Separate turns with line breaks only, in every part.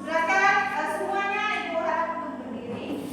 Silakan semuanya Ibu harap untuk berdiri.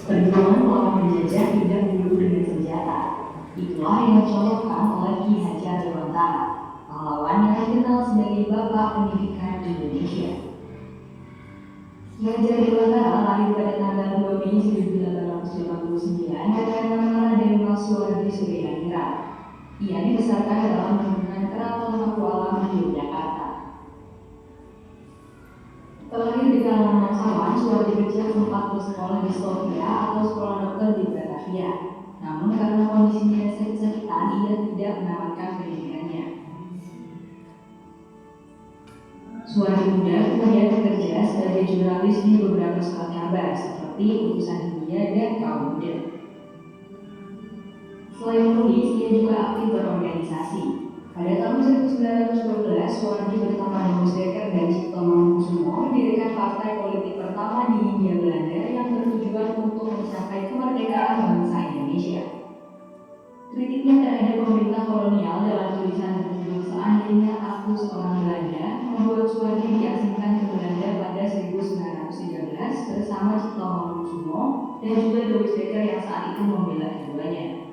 Perjuangan melawan penjajah tidak melulu dengan senjata. Itulah yang dicontohkan oleh Ki Hajar Dewantara, pahlawan yang dikenal sebagai Bapak Pendidikan Indonesia. Ki Hajar Dewantara lahir pada tanggal 2 Mei 1859 karena Manara dari Masuardi Suryanira. Ia dibesarkan dalam lingkungan Keraton Pakualam di Yogyakarta. Terlahir di kalangan bangsawan, Suwardi kecil sempat bersekolah di Sofia atau sekolah dokter di Batavia. Namun karena kondisinya sakit-sakitan, ia tidak menamatkan pendidikannya. Suwardi muda kemudian bekerja sebagai jurnalis di beberapa surat kabar seperti Utusan Hindia dan Kaum Muda. Selain menulis, ia juga aktif berorganisasi. Pada tahun 1912, Suwardi bersama Demis Dekker dan Cipto Mangunkusumo mendirikan partai politik pertama di Hindia Belanda yang bertujuan untuk mencapai kemerdekaan bangsa Indonesia. Kritiknya terhadap pemerintah kolonial dalam tulisan berjudul Seandainya Aku Seorang Belanda membuat Suwardi diasingkan ke Belanda pada 1913 bersama Cipto Mangunkusumo dan juga Demis Dekker yang saat itu membela keduanya.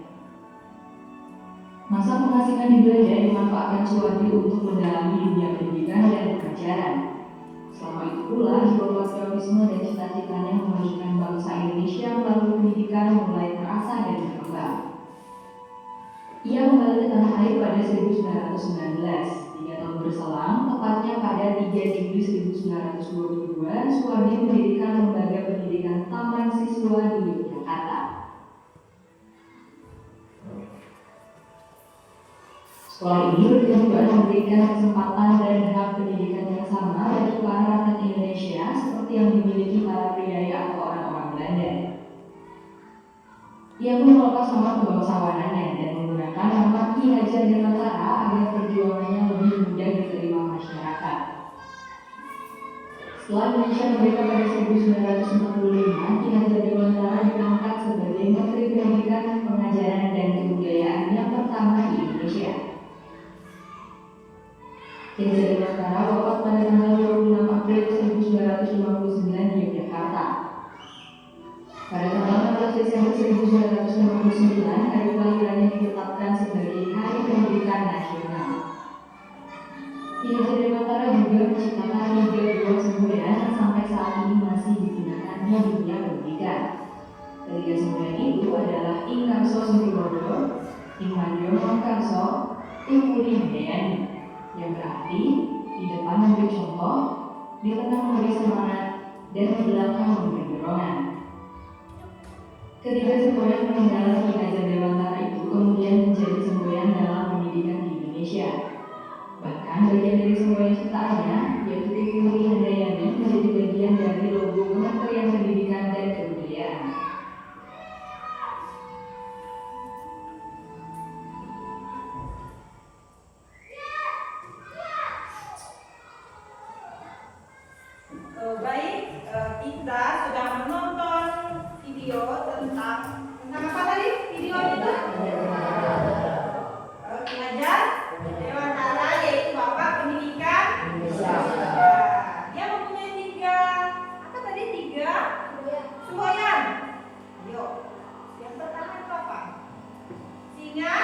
Masa pengasingan di Belanda dimanfaatkan Suwardi untuk mendalami dunia pendidikan dan pengajaran. Selama itu pula, jiwa patriotisme dan cita-citanya memajukan bangsa Indonesia melalui pendidikan mulai terasa dan berkembang. Ia kembali ke tanah air pada 1919. 3 tahun berselang, tepatnya pada 3 Juli 1922, Suwardi mendirikan lembaga pendidikan Taman Siswa di Yogyakarta. Sekolah ini bertujuan memberikan kesempatan dan hak pendidikan yang sama bagi para rakyat Indonesia seperti yang dimiliki para priai atau orang-orang Belanda. Ia pun melepas nama kebangsawanannya dan menggunakan nama Ki Hajar Dewantara agar perjuangannya lebih mudah diterima masyarakat. Setelah Indonesia merdeka pada 1945, Ki Hajar Dewantara diangkat sebagai Menteri Pendidikan, Pengajaran, dan Kebudayaan yang pertama di Indonesia. Ki Hajar Dewantara wafat pada tanggal 26 April 1959 di Yogyakarta. Pada tanggal 16 Desember 1959, hari kelahirannya ditetapkan sebagai Hari Pendidikan Nasional. Ki Hajar Dewantara juga menciptakan 3 buah semboyan yang sampai saat ini masih digunakannya di dunia pendidikan. Ketiga semboyan itu adalah Ing Karso Sumriwodo, Ing Mandyo Mangkarso, Ing Puri Handayani, yang berarti di depan memberi contoh, di tengah memberi semangat, dan di belakang memberi dorongan. Ketiga semboyan peninggalan Ki Hajar Dewantara itu kemudian menjadi semboyan dalam pendidikan di Indonesia. Bahkan bagian dari semboyan ciptaannya, yaitu Ing Puri Handayani, menjadi bagian dari logo Kementerian Pendidikan dan Kebudayaan.
Baik, kita sudah menonton video tentang apa tadi videonya itu? Ki Hajar Dewantara, yaitu Bapak Pendidikan. Dia mempunyai 3 apa tadi 3 semboyan. Yuk, yang pertama itu apa? Singa.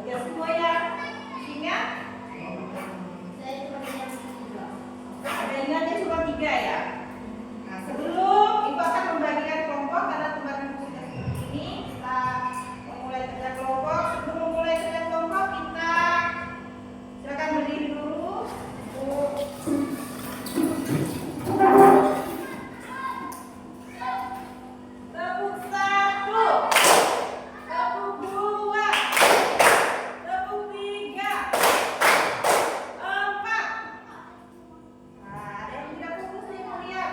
3 semboyan. Singa. Ada ingatnya cuma 3 ya. Nah, sebelum Ibu akan membagikan kelompok karena teman-teman sudah seperti ini, kita memulai kerja kelompok. Sebelum memulai kerja kelompok, kita silakan berdiri dulu. Tepuk 1, tepuk 2, tepuk 3, 4. Nah, ada yang tidak fokus nih kemudian.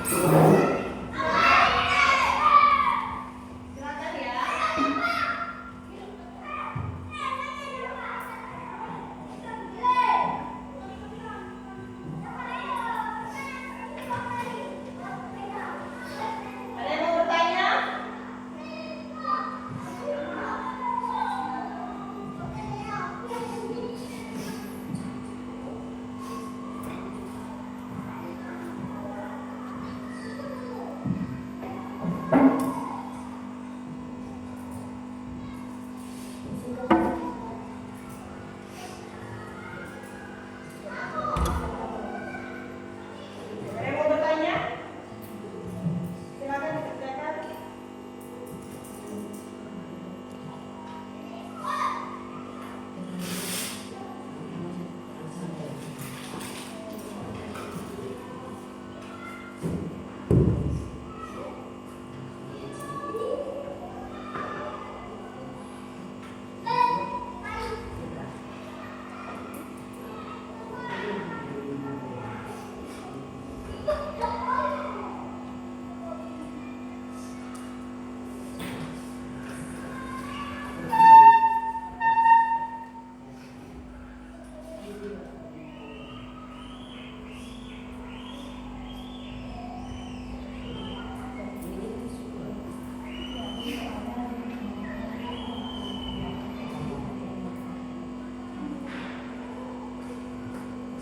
Silakan ya. Ada yang mau bertanya? Ada yang mau bertanya? Silakan dikerjakan.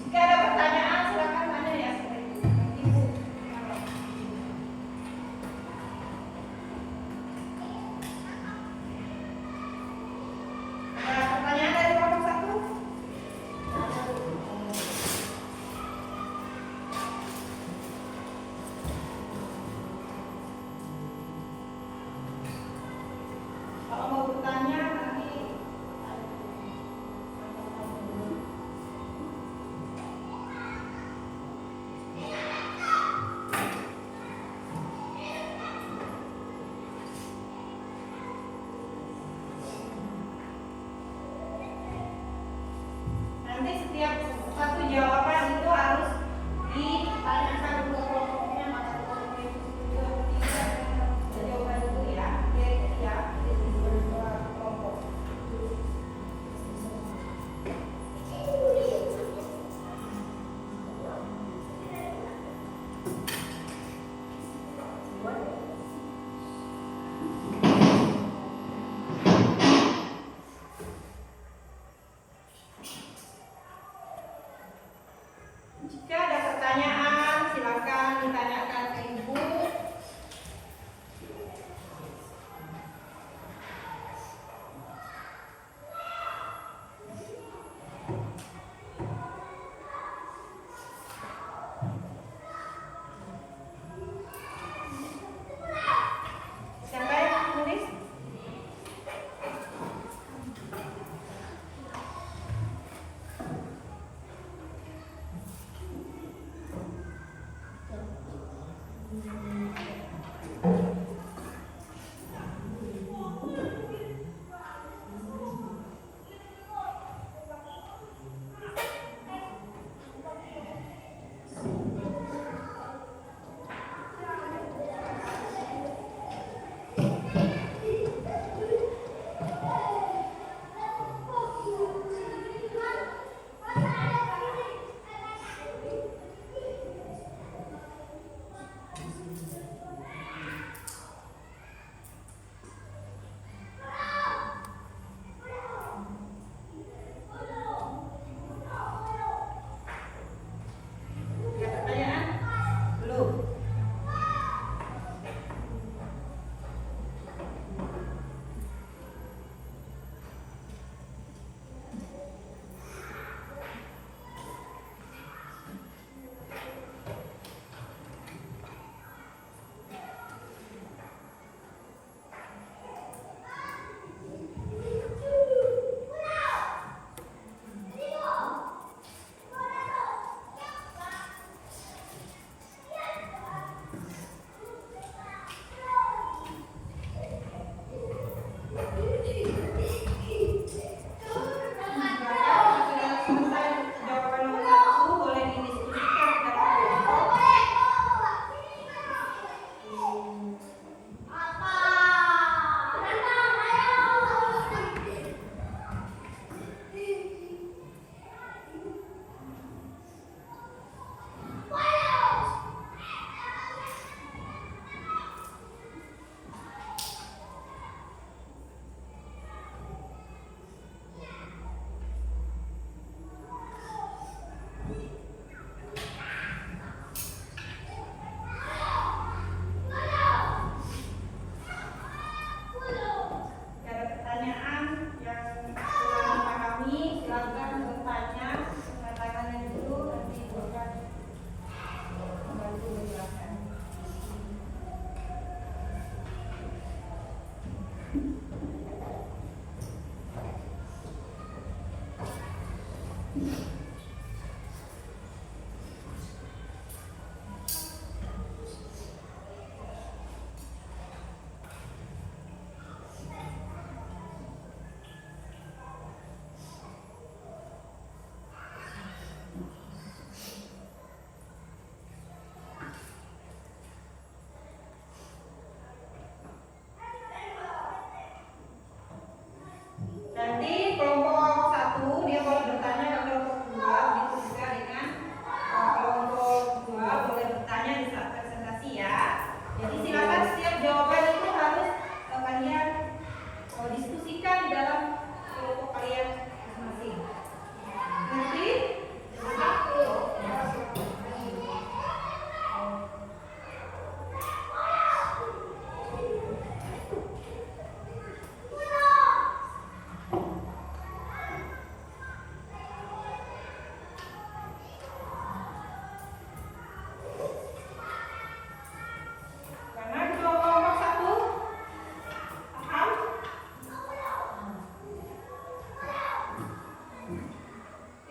Jika ada pertanyaan, silakan tanya ya. Ibu. Ada pertanyaan dari kelompok 1? Kalau mau bertanya nanti nanti setiap satu jawaban itu harus ditanyakan ke kelompoknya, maka kelompok itu juga tidak jawaban itu ya, ya kelompok. Jika ada pertanyaan, silakan ditanyakan ke Ibu. Siapa yang menulis? bertanya di saat presentasi ya. Jadi silakan setiap jawaban itu harus kalian diskusikan di dalam kelompok kalian masing-masing. Ngerti? Karena di kelompok satu, paham?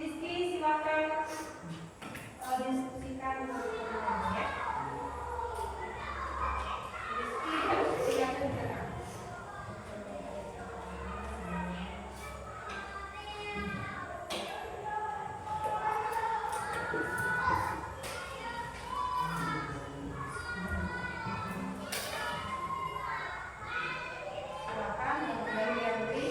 Rizky silakan diskusikan ya. Rizky silakan. Silakan dari yang beri.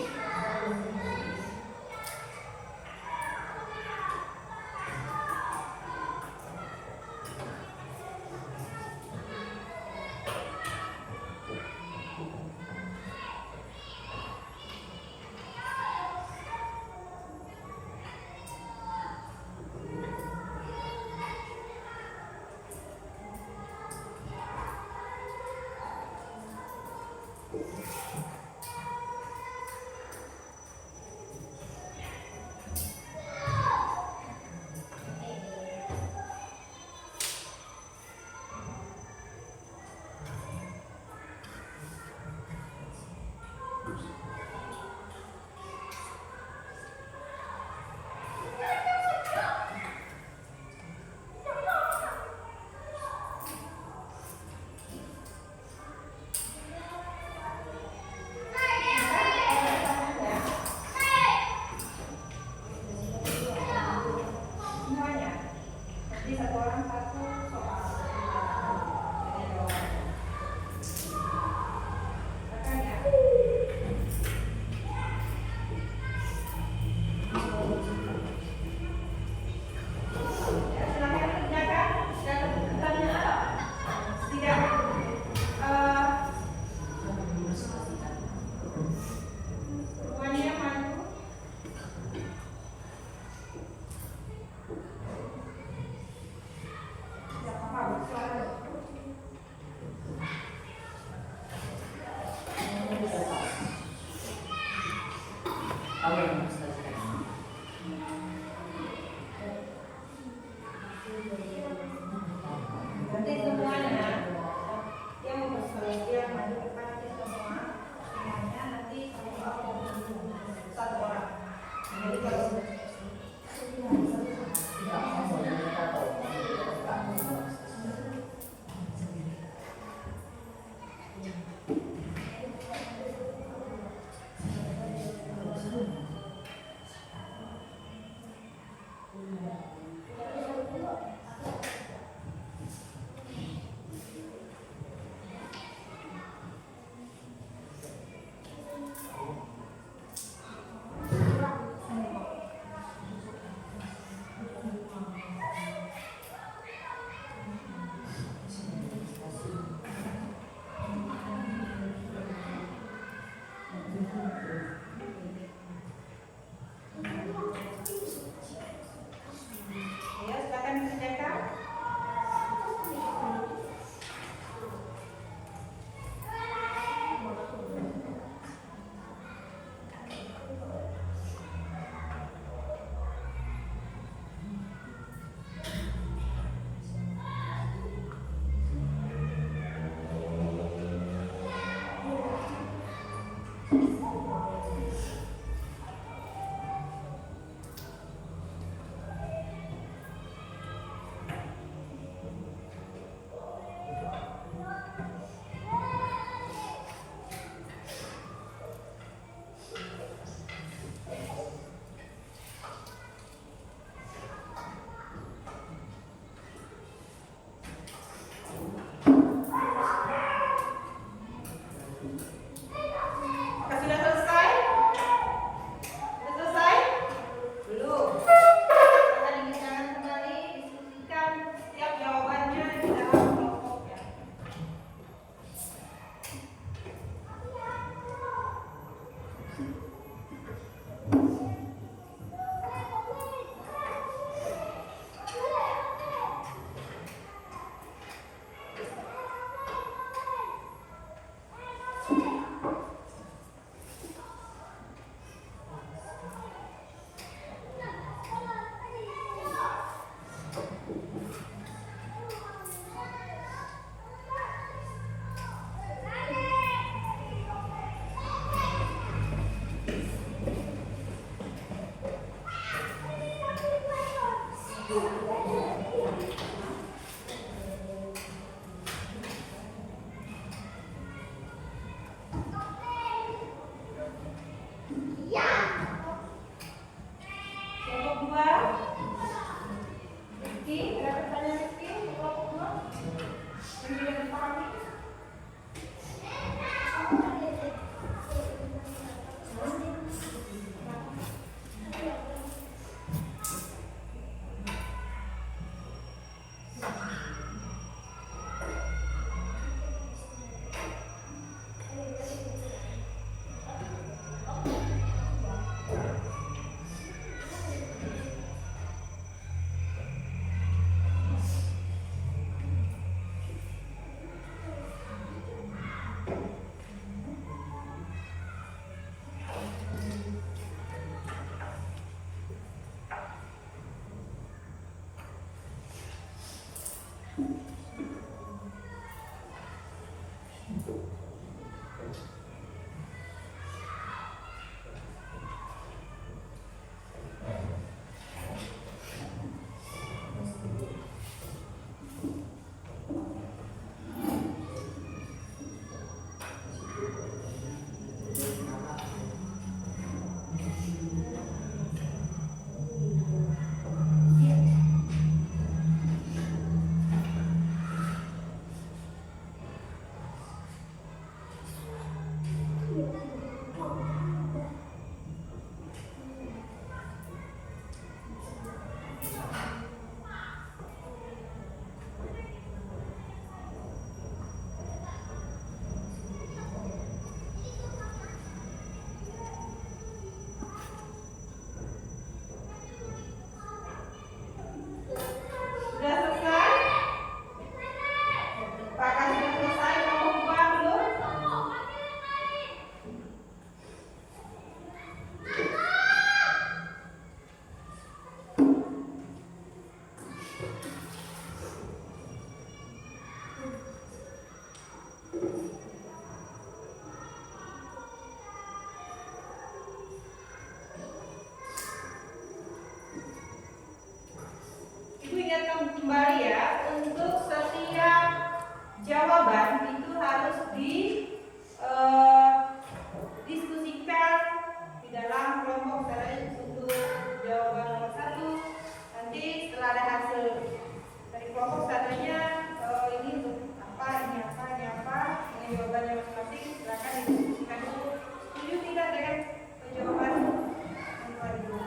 Semuanya. Jadi satu orang satu soal. Silakan ya. Ya, silakan kerjakan. Tidak pertanyaan. Tidak. Semuanya maju. Tidak apa-apa, suara. Nanti semuanya yang mau bersedia maju ke depan nanti semua semuanya nanti satu orang. Jadi kalau Sudah selesai? Apakah sudah selesai? Mau buang dulu? Ibu ingatkan kembali ya, untuk setiap jawaban itu harus diskusikan di dalam kelompok. Misalnya untuk jawaban nomor 1, nanti setelah ada hasil dari kelompok satunya, ini untuk apa, ini apa, ini apa, dengan jawabannya masing-masing, silakan didiskusikan dulu. Setuju tidak dengan jawaban nomor 2?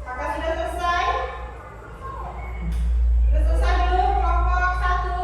Apakah sudah selesai? Sudah selesai belum kelompok 1?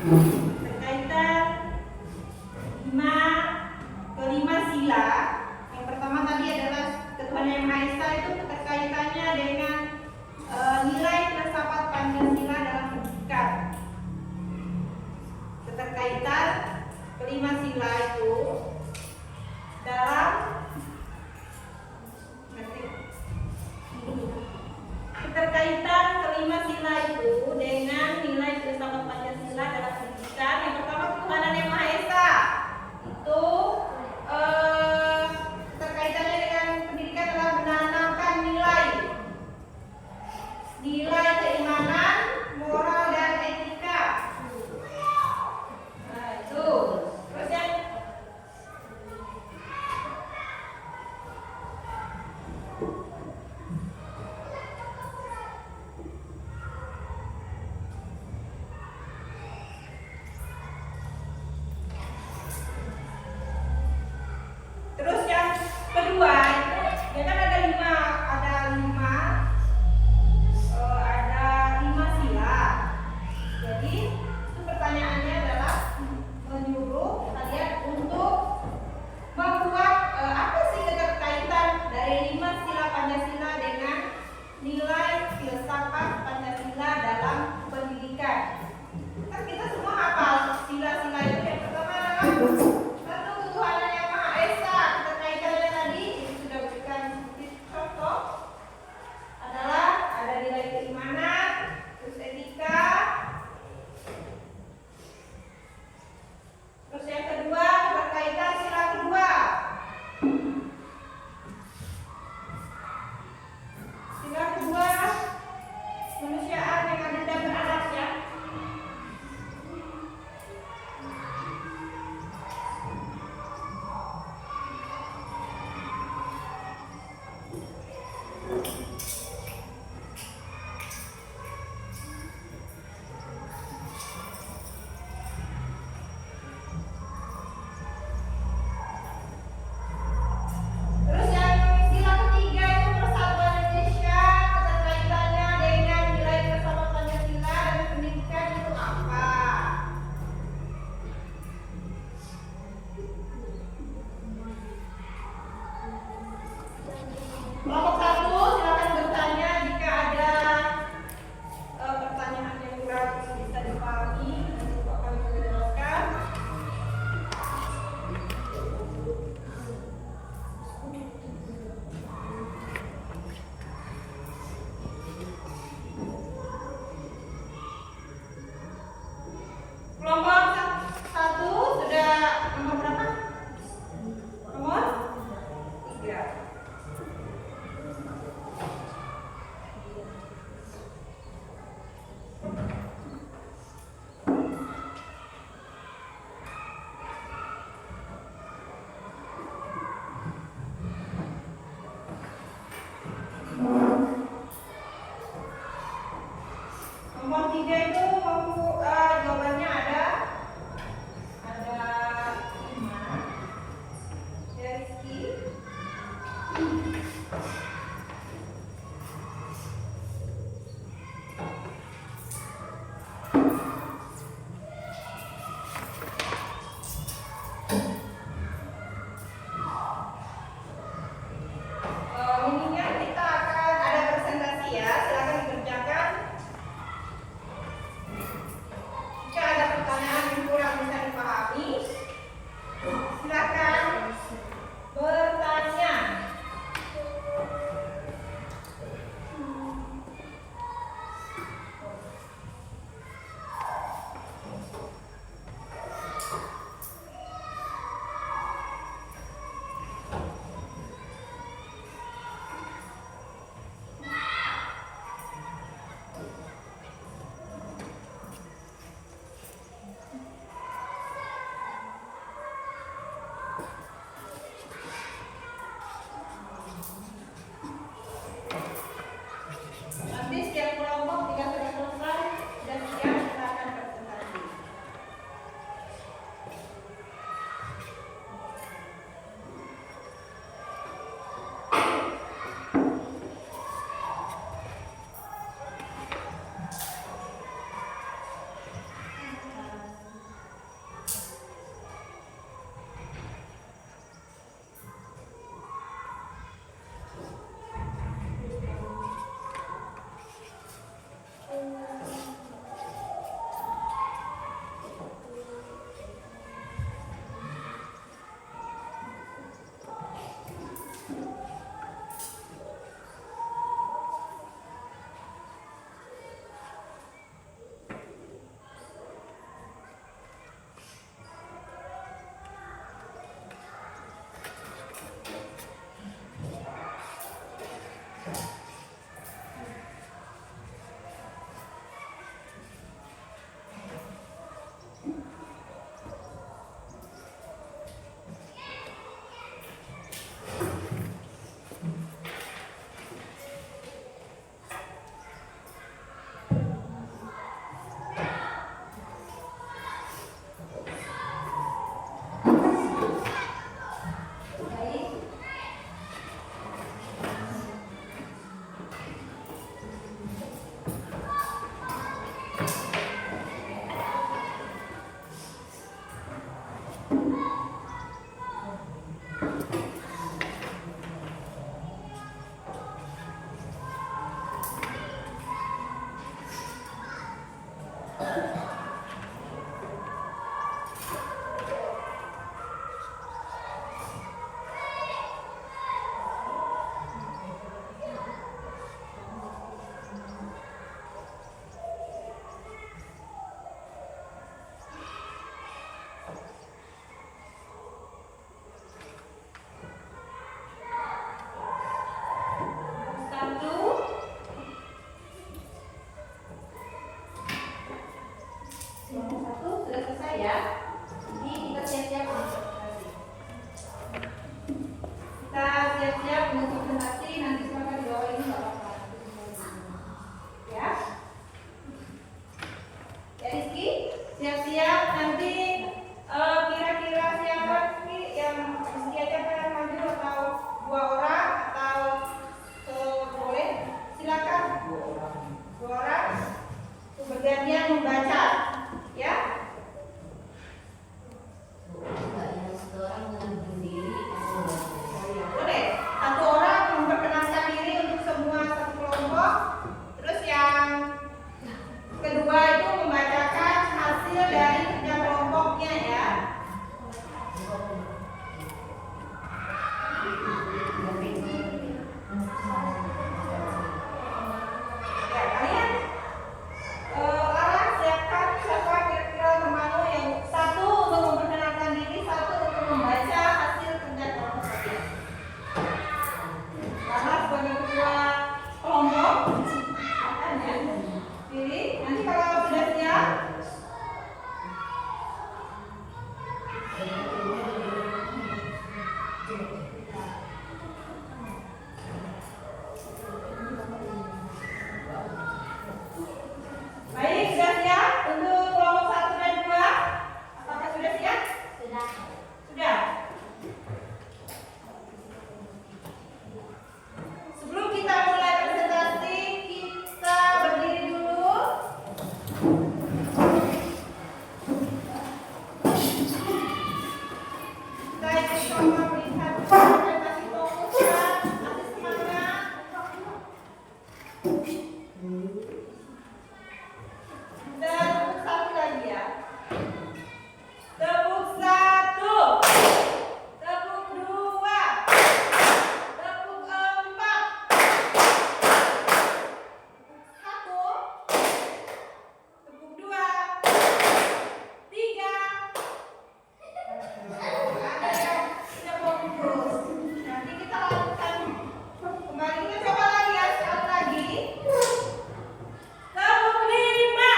berkaitan kelima sila. Yang pertama tadi adalah Ketuhanan Yang Maha Esa, itu keterkaitannya dengan nilai filsafat Pancasila dalam pendidikan. Keterkaitan kelima sila itu dalam keterkaitan kelima sila itu dengan nilai filsafat Pancasila dalam pendidikan. Yang pertama, Ketuhanan Yang Maha Esa itu terkaitannya dengan pendidikan adalah menanamkan nilai keimanan, moral dan etika. Nah, itu. Terus yang kedua, ya kan ada lima sila. Jadi itu pertanyaannya adalah menyuruh kalian untuk membuat apa sih keterkaitan dari 5 sila Pancasila dengan nilai filsafat Pancasila dalam pendidikan. Kan kita semua hafal sila-sila itu. Yang pertama adalah Ketuhanan Yang Maha Esa. Keterkaitannya tadi sudah berikan contoh adalah ada nilai keimanan, terus etika. Terus yang kedua berkaitan sila kedua. Sila kedua kemanusiaan yang adil dan beradab ya. ya. Jadi kita siap-siap untuk presentasi. Kita siap-siap untuk presentasi. Nanti silakan di bawah ini nggak apa-apa. Ya. Ya Rizky, siap-siap nanti kira-kira siapa sih yang Rizky aja pengen maju atau 2 orang atau boleh silakan 2 orang bergantian membaca ya. Boleh 1 orang memperkenalkan diri untuk semua satu kelompok, terus yang kedua itu membacakan hasil dari kerja kelompoknya ya. Ya, kalian Lara siapkan siapa kira-kira temanmu yang 1 untuk memperkenalkan diri, 1 untuk membaca hasil kerja kelompok kalian. Lara sebagai ketua kelompok akan ya pilih. Nanti kalau sudah siap baik, sudah siap untuk kelompok 1 dan 2? Apakah sudah siap? Sudah. Sebelum kita mulai presentasi, kita berdiri dulu. Kita ikut sama melihat presentasi fokus ya, kasih semangat. Dan tepuk 1 lagi ya. Tepuk 1, tepuk 2, tepuk 4, 1, tepuk 2, 3. Ada yang tidak fokus. Nanti kita lakukan kembali. Kita coba lagi ya, sekali lagi. Tepuk 5,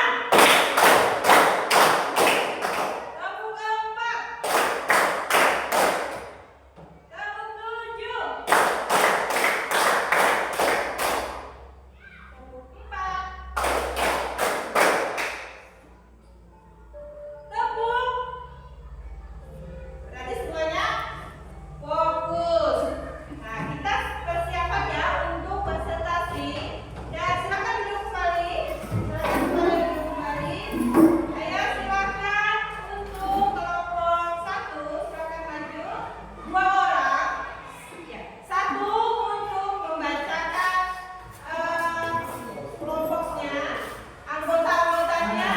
tepuk 4, tepuk 7, tepuk 4, tepuk. Berarti semuanya fokus. Nah, kita persiapan ya untuk presentasi. Dan silakan duduk kembali. Silakan duduk kembali. Ayo silakan untuk kelompok 1 silakan maju. 2 orang. Ya. 1 untuk membacakan kelompoknya, anggota-anggotanya.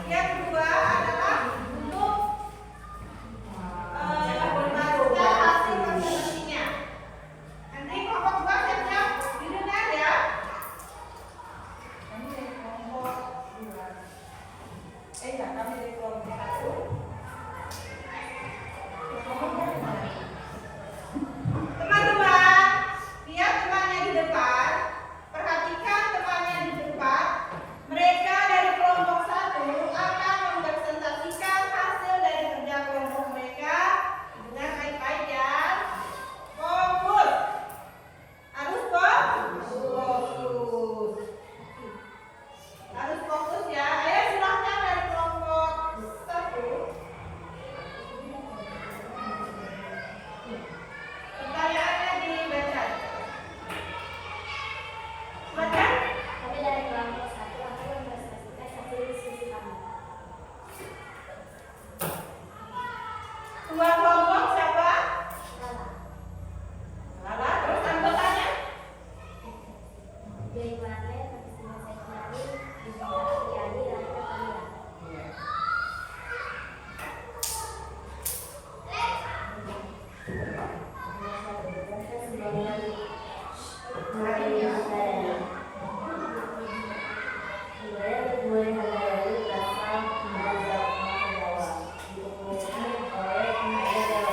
Yang kedua adalah untuk membaca hasil presentasinya. Nanti kelompok 2 siap-siap didengar ya. Kami dari kelompok 2. Enggak, kami dari kelompok 1. Teman-teman, lihat temannya di depan. Perhatikan temannya di depan. Mereka dari kelompok 1 akan mempresentasikan hasil dari kerja kelompok mereka dengan baik-baik ya. Fokus. Harus fokus. Harus fokus ya. Ayo silakan dari kelompok 1. Pertanyaannya dibaca. Silakan.
Kami dari kelompok 1 akan mempresentasikan hasil diskusi kami.
Dua kelompok siapa?
Lala,
Lala, terus anggotanya?
Dewi Marlen, Fatima Saifuddin, Yusuf Afriyadi, Rani Natalia. Budaya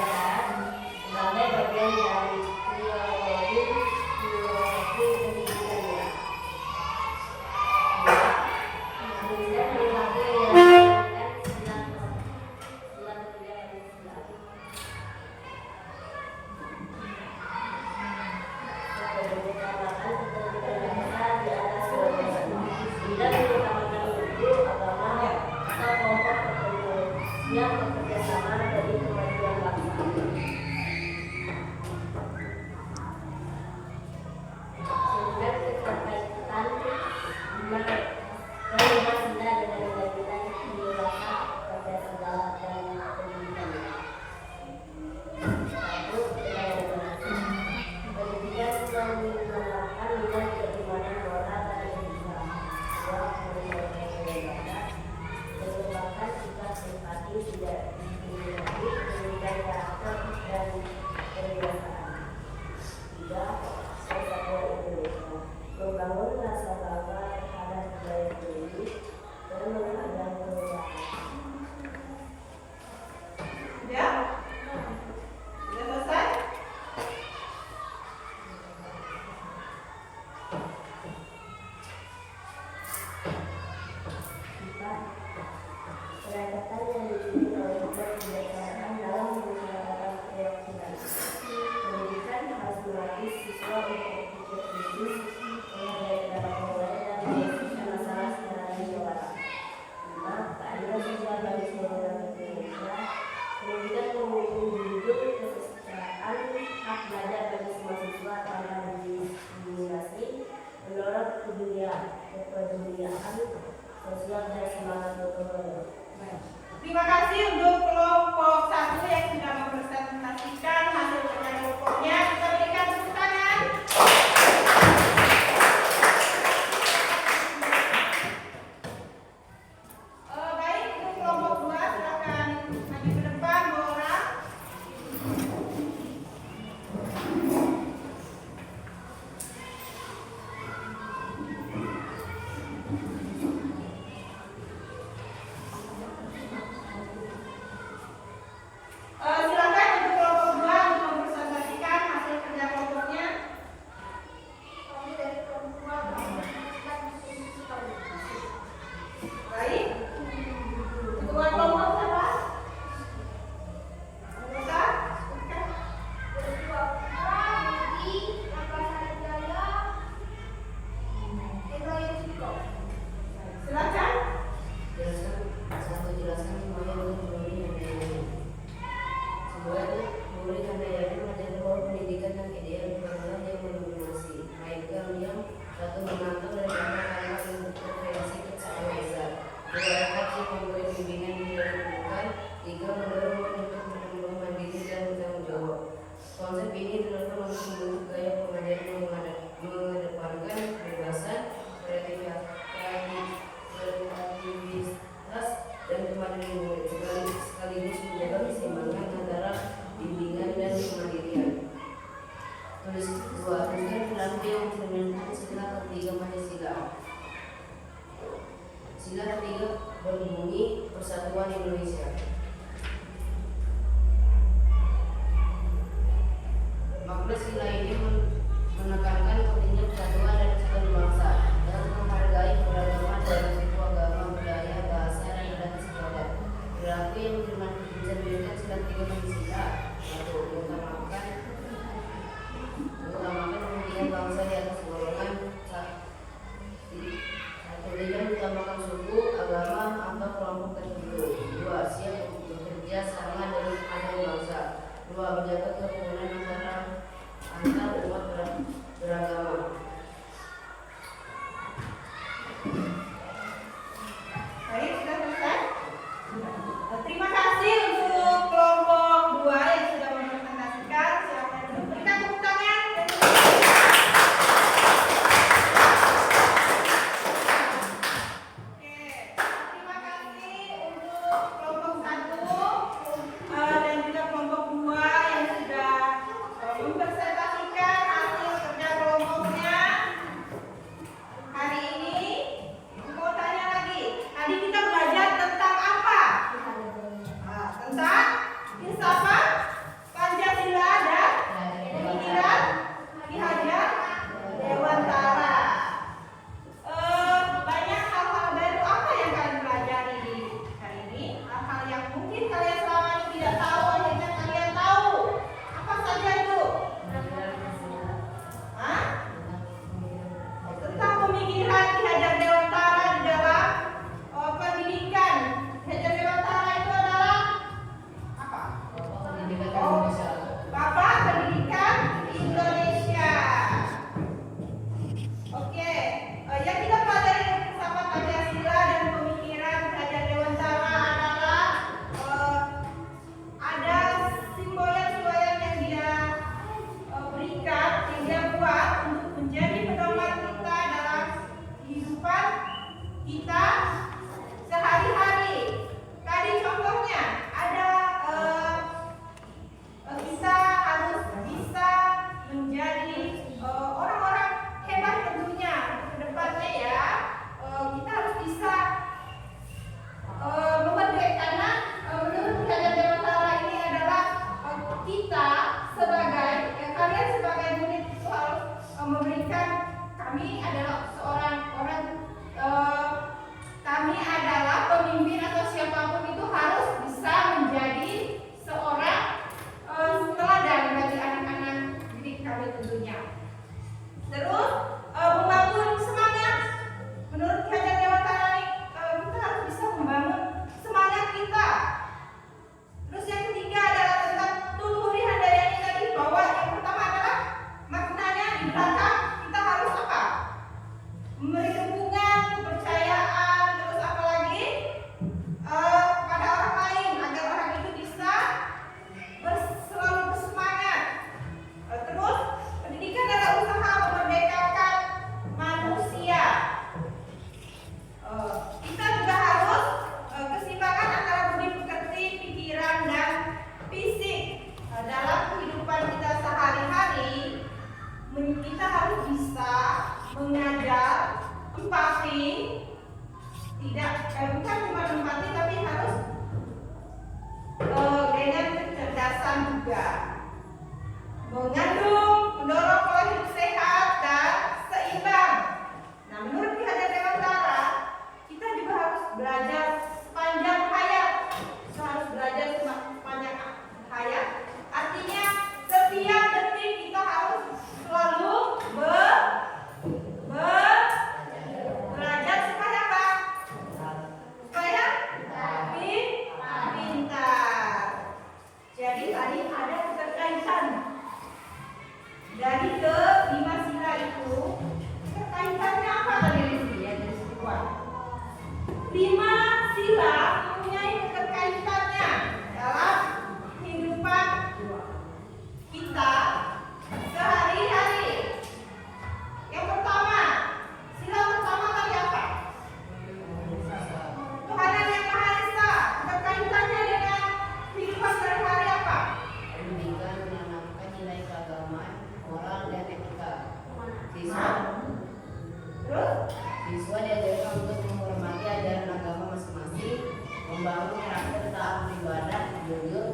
dunia bekerja sama demi kemajuan bangsa. Sehingga keterkaitan Bagaimana Sunda dengan nilai-nilai dewasa pada segala dan pendidikan. Satu, nilai demokrasi. Pendidikan menerapkan nilai keimanan moral dan etika. Dua, menjaga kebebasan. Mengembangkan sifat empati, tidak diskriminasi, pendidikan karakter dan kedewasaan. Tiga, persatuan Indonesia. Membangun rasa bangga terhadap budaya sendiri dan menghadang perubahan.
Ya? Sudah selesai?
Empat, pendekatan yang dipimpin oleh kebijaksanaan dalam menyelenggarakan keyakinan. Pendidikan harus melatih siswa untuk berpikir kritis, menghargai pendapat yang lain dan menyelesaikan masalah secara musyawarah. 5. Keadilan sosial bagi seluruh rakyat Indonesia. Pendidikan menjunjung kesetaraan hak belajar bagi semua siswa tanpa diskriminasi, mendorong kepedulian sosial dan semangat gotong royong.
Terima kasih untuk kelompok 1 yang sudah mempresentasikan hasil kerja kelompoknya. Kita berikan tepuk tangan. Baik, untuk kelompok 2 silakan maju ke depan, Bora. Silakan untuk kelompok 2 untuk mempresentasikan hasil kerja kelompoknya.
Kami dari kelompok 2 mempresentasikan visi kami.
Baik. Ketua kelompok siapa? Anggota?
Ketua Budi, Antasari Jaya, Ibrahim Siko.
Silakan.
Jelaskan semuanya untuk memberi nilai-nilai. Sebuah itu memberikan daya mengajar bahwa pendidikan yang ideal bukanlah yang mendominasi, melainkan yang satu menantang dan karena untuk berkreasi kepada desa. Dua, hakim memberi bimbingan di dalam bukan. Tiga, mendorong untuk berkembang mandiri dan bertanggung jawab. Konsep ini dilakukan untuk membentuk gaya pengajaran yang mengedepankan kebebasan, kreativitas dan kemandirian murid, sekaligus menjaga keseimbangan antara bimbingan dan kemandirian. Tulis 2. Tuliskan pidato yang mencerminkan sila ketiga Pancasila. Sila ketiga berbunyi Persatuan Indonesia. Makna sila ini menekankan pentingnya persatuan dan kesatuan bangsa dengan menghargai keberagaman dalam suku agama, budaya, bahasa, dan adat istiadat. Perilaku yang mencerminkan sila ketiga Pancasila. 1. Mengutamakan kepentingan bangsa di atas golongan. 1. Tidak mengutamakan suku, agama, atau kelompok tertentu. 2. Siap bekerja sama dengan kepentingan bangsa. 2. Menjaga kerukunan antar umat beragama.
Baik, sudah selesai. Terima kasih untuk kelompok 2 yang sudah mempresentasikan. Silakan berikan tepuk tangan. Oke, terima kasih untuk kelompok 1 dan juga kelompok 2 yang sudah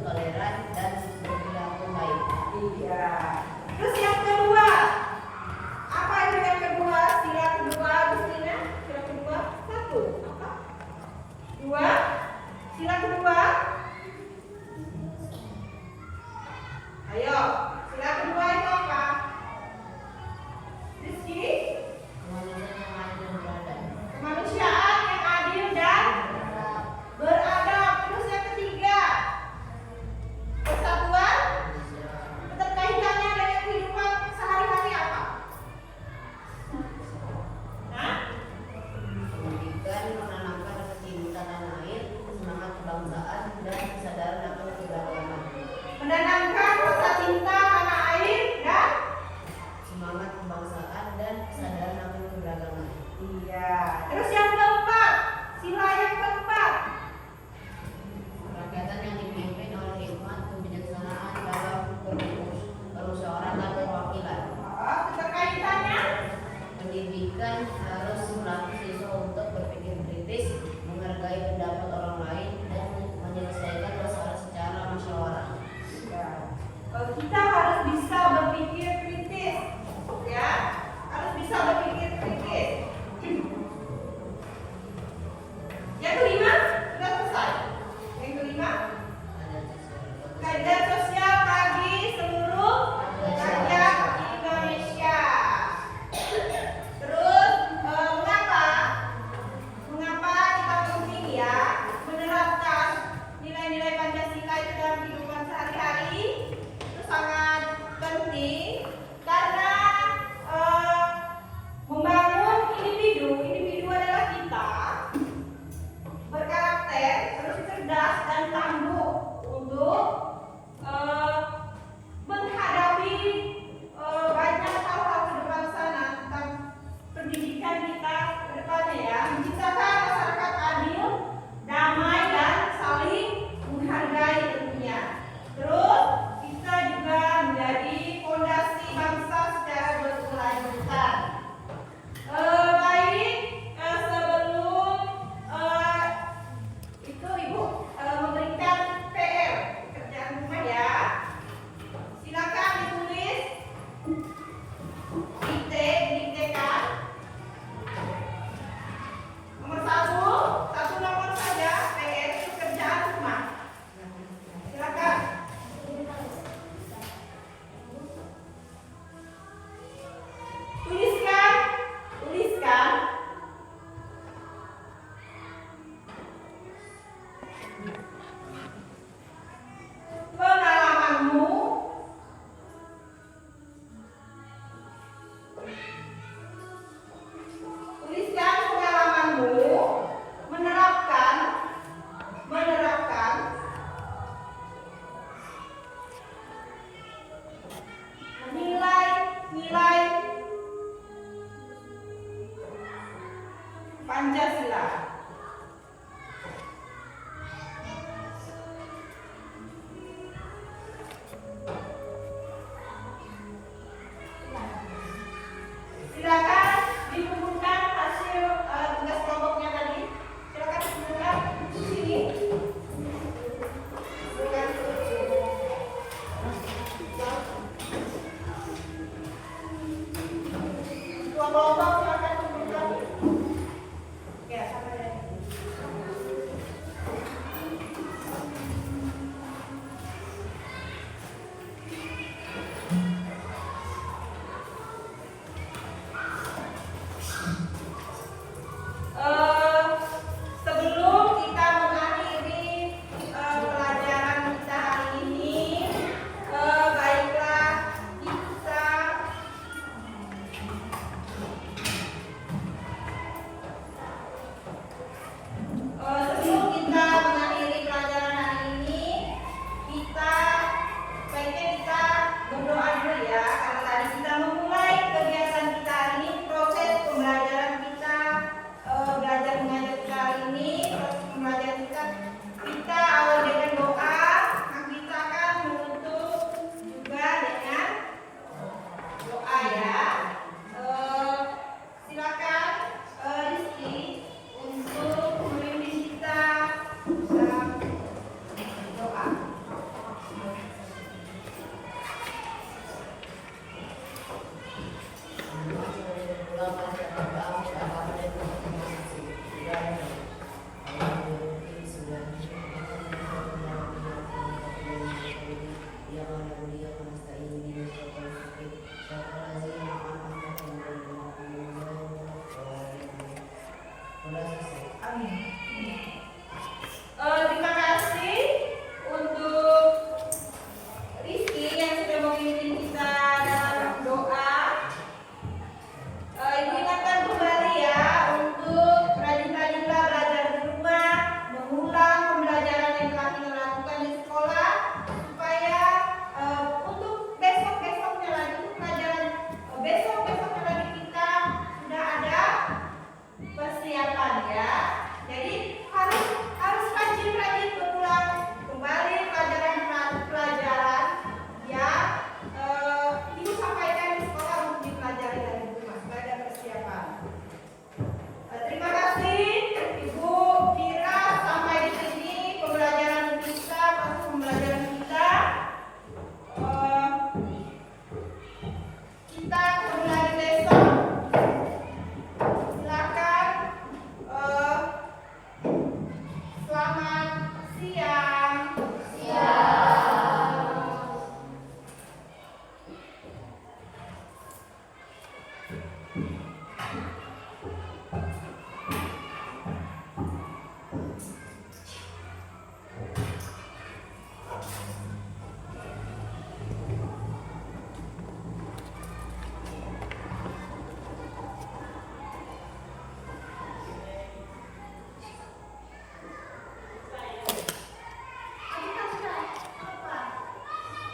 toleran, dan berperilaku baik.
Iya. Terus yang kedua, apa itu yang kedua? Sila kedua, Agustina. Sila kedua, satu. Apa? Dua. Sila kedua. Ayo, sila kedua itu apa? Rizky?
Kemanusiaan yang adil
Kemanusiaan yang adil
dan
dan
beradab.
beradab. Terus yang ketiga, persatuan. Keterkaitannya dengan kehidupan sehari-hari apa? Hah?
Pendidikan menanamkan rasa cinta tanah air, semangat kebangsaan, dan kesadaran akan keberagaman.
Menanamkan rasa cinta tanah air dan
Semangat kebangsaan dan kesadaran akan keberagaman.
iya. Terus yang keempat, sila yang keempat.
Kerakyatan yang dipimpin oleh hikmat kebijaksanaan dalam permusyawaratan dan perwakilan.
Keterkaitannya
Pendidikan harus melatih siswa untuk berpikir kritis, menghargai pendapat orang lain, dan menyelesaikan masalah secara musyawarah.
kita harus bisa berpikir kritis, ya, harus bisa berpikir kritis. Yang kelima sudah selesai. Yang kelima, kajian sosial bagi seluruh rakyat Indonesia. Terus mengapa kita penting ya menerapkan nilai-nilai Pancasila itu dalam kehidupan sehari-hari? Itu sangat penting